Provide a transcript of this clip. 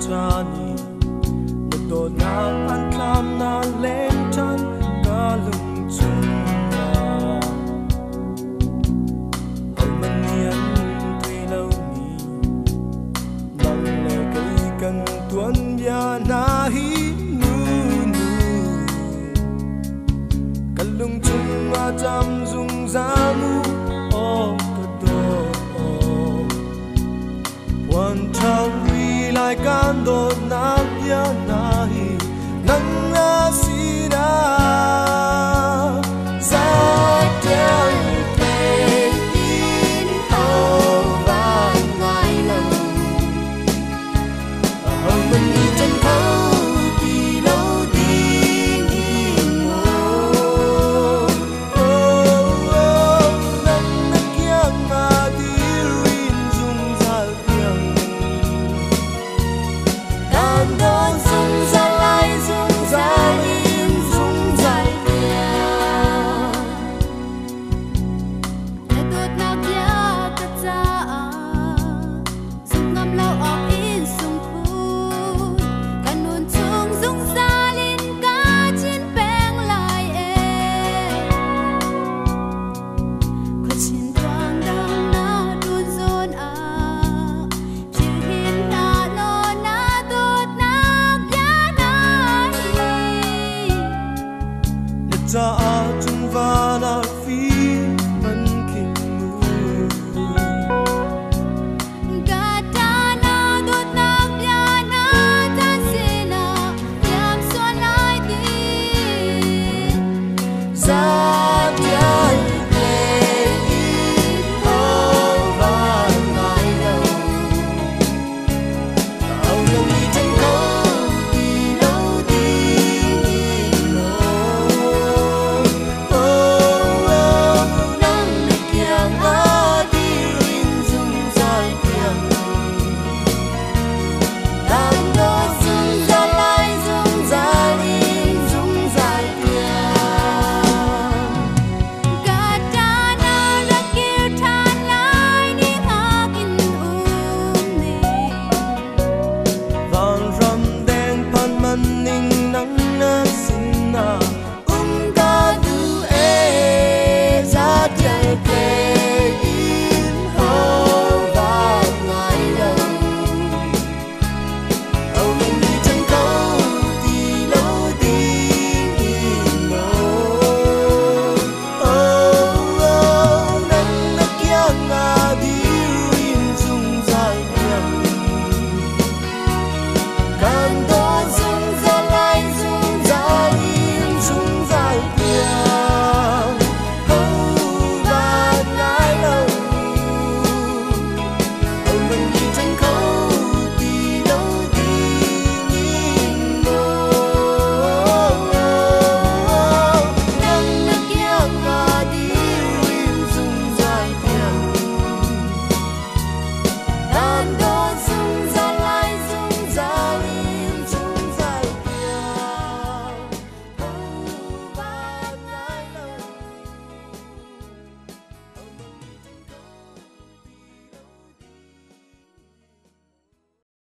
chani một đồ na ăn tham na lên chân cả lưng chung na hầu mình yên tuy lâu ni nặng lệ cây cần tuấn ya na hi nu nu cần lưng chung ma chăm dung ra mu o one time we like ando na ya nahi nang asina sa tell me in over ngai lòng hồng mình đi trên phố đi lâu đi ngô nang na kia mà đi rin dung ra tiếng.